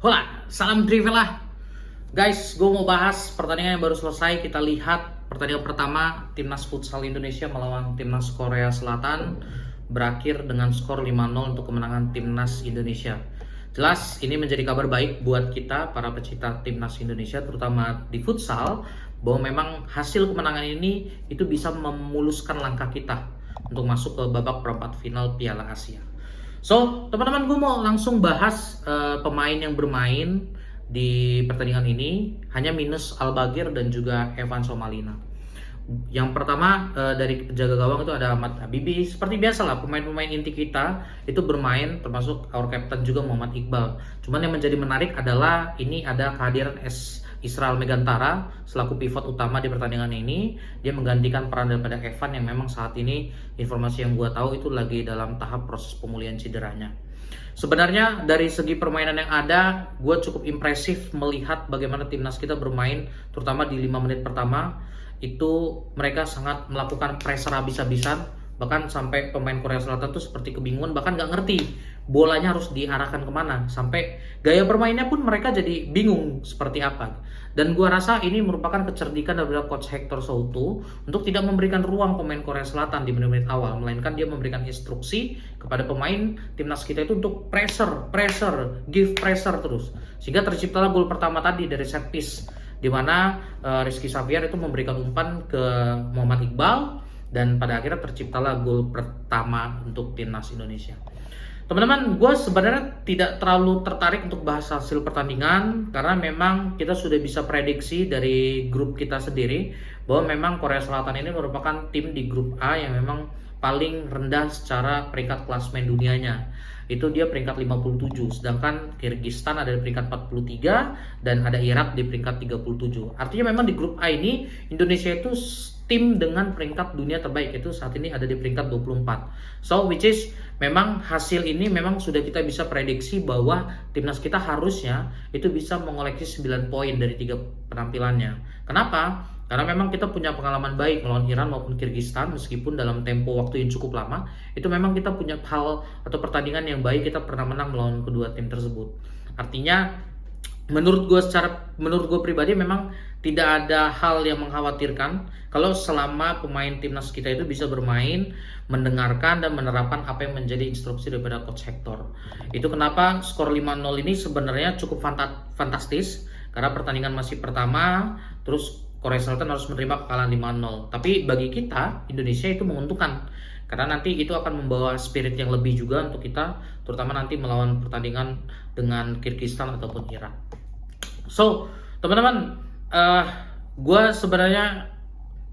Hola, salam Trivela. Guys, gue mau bahas pertandingan yang baru selesai. Kita lihat pertandingan pertama Timnas Futsal Indonesia melawan Timnas Korea Selatan berakhir dengan skor 5-0 untuk kemenangan Timnas Indonesia. Jelas ini menjadi kabar baik buat kita para pecinta Timnas Indonesia terutama di futsal, bahwa memang hasil kemenangan ini itu bisa memuluskan langkah kita untuk masuk ke babak perempat final Piala Asia. So, teman-teman, gue mau langsung bahas pemain yang bermain di pertandingan ini. Hanya minus Al-Bagir dan juga Evan Somalina. Yang pertama dari penjaga gawang itu ada Ahmad Habibi. Seperti biasa lah, pemain-pemain inti kita itu bermain, termasuk our captain juga Muhammad Iqbal. Cuman yang menjadi menarik adalah ini ada kehadiran Israel Megantara selaku pivot utama di pertandingan ini. Dia menggantikan peran daripada Evan yang memang saat ini informasi yang gue tahu itu lagi dalam tahap proses pemulihan cederanya. Sebenarnya dari segi permainan yang ada, gue cukup impresif melihat bagaimana timnas kita bermain, terutama di 5 menit pertama. Itu mereka sangat melakukan pressure habis-habisan, bahkan sampai pemain Korea Selatan tuh seperti kebingungan, bahkan nggak ngerti bolanya harus diarahkan kemana, sampai gaya bermainnya pun mereka jadi bingung seperti apa. Dan gua rasa ini merupakan kecerdikan dari coach Hector Souto untuk tidak memberikan ruang pemain Korea Selatan di menit-menit awal, melainkan dia memberikan instruksi kepada pemain timnas kita itu untuk pressure, give pressure terus, sehingga terciptalah gol pertama tadi dari set piece, di mana Rizky Xavier itu memberikan umpan ke Muhammad Iqbal dan pada akhirnya terciptalah gol pertama untuk timnas Indonesia. Teman-teman, gue sebenarnya tidak terlalu tertarik untuk bahas hasil pertandingan karena memang kita sudah bisa prediksi dari grup kita sendiri bahwa memang Korea Selatan ini merupakan tim di grup A yang memang paling rendah secara peringkat klasmen dunianya. Itu dia peringkat 57, sedangkan Kyrgyzstan ada di peringkat 43 dan ada Irak di peringkat 37. Artinya memang di grup A ini Indonesia itu tim dengan peringkat dunia terbaik, itu saat ini ada di peringkat 24. So which is memang hasil ini memang sudah kita bisa prediksi bahwa timnas kita harusnya itu bisa mengoleksi 9 poin dari 3 penampilannya. Kenapa? Karena memang kita punya pengalaman baik melawan Iran maupun Kyrgyzstan, meskipun dalam tempo waktu yang cukup lama, itu memang kita punya hal atau pertandingan yang baik, kita pernah menang melawan kedua tim tersebut. Artinya menurut gue pribadi memang tidak ada hal yang mengkhawatirkan kalau selama pemain timnas kita itu bisa bermain, mendengarkan dan menerapkan apa yang menjadi instruksi daripada coach Hector. Itu kenapa skor 5-0 ini sebenarnya cukup fantastis, karena pertandingan masih pertama, terus Korea Selatan harus menerima kekalahan 5-0. Tapi bagi kita, Indonesia itu menguntungkan, karena nanti itu akan membawa spirit yang lebih juga untuk kita, terutama nanti melawan pertandingan dengan Kyrgyzstan ataupun Irak. So, teman-teman, gue sebenarnya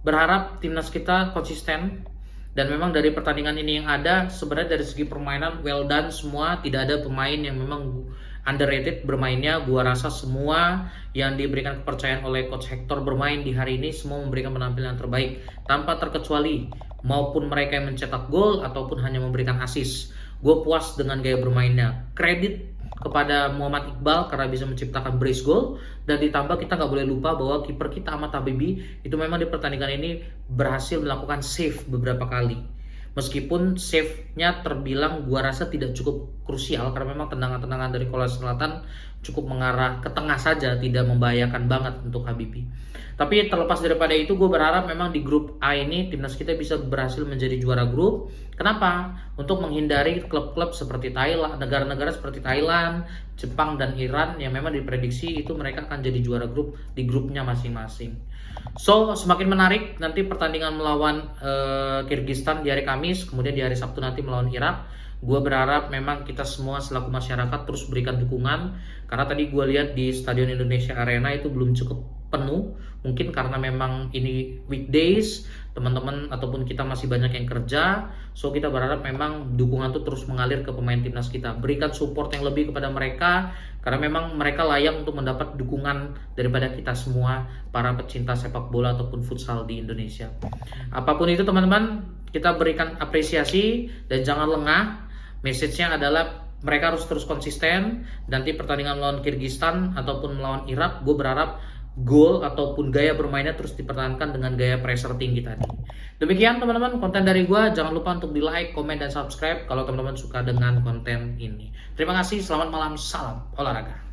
berharap timnas kita konsisten. Dan memang dari pertandingan ini yang ada, sebenarnya dari segi permainan well done semua. Tidak ada pemain yang memang underrated bermainnya. Gua rasa semua yang diberikan kepercayaan oleh coach Hector bermain di hari ini semua memberikan penampilan terbaik tanpa terkecuali, maupun mereka yang mencetak gol ataupun hanya memberikan assist. Gue puas dengan gaya bermainnya. Kredit kepada Muhammad Iqbal karena bisa menciptakan brace goal, dan ditambah kita nggak boleh lupa bahwa kiper kita Ahmad Habibi itu memang di pertandingan ini berhasil melakukan save beberapa kali. Meskipun save-nya terbilang gua rasa tidak cukup krusial karena memang tendangan-tendangan dari Korea Selatan cukup mengarah ke tengah saja, tidak membahayakan banget untuk Habibi. Tapi terlepas daripada itu, gue berharap memang di grup A ini timnas kita bisa berhasil menjadi juara grup. Kenapa? Untuk menghindari klub-klub seperti Thailand, negara-negara seperti Thailand, Jepang dan Iran yang memang diprediksi itu mereka akan jadi juara grup di grupnya masing-masing. So semakin menarik nanti pertandingan melawan Kyrgyzstan di hari Kamis, kemudian di hari Sabtu nanti melawan Irak. Gue berharap memang kita semua selaku masyarakat terus berikan dukungan, karena tadi gue lihat di Stadion Indonesia Arena itu belum cukup penuh, mungkin karena memang ini weekdays, teman-teman ataupun kita masih banyak yang kerja. So kita berharap memang dukungan itu terus mengalir ke pemain timnas kita, berikan support yang lebih kepada mereka, karena memang mereka layak untuk mendapat dukungan daripada kita semua para pecinta sepak bola ataupun futsal di Indonesia. Apapun itu teman-teman, kita berikan apresiasi dan jangan lengah. Message-nya adalah mereka harus terus konsisten. Nanti pertandingan melawan Kyrgyzstan ataupun melawan Irak, gue berharap gol ataupun gaya bermainnya terus dipertahankan dengan gaya pressure tinggi tadi. Demikian teman-teman konten dari gue. Jangan lupa untuk di like, komen, dan subscribe kalau teman-teman suka dengan konten ini. Terima kasih, selamat malam, salam olahraga.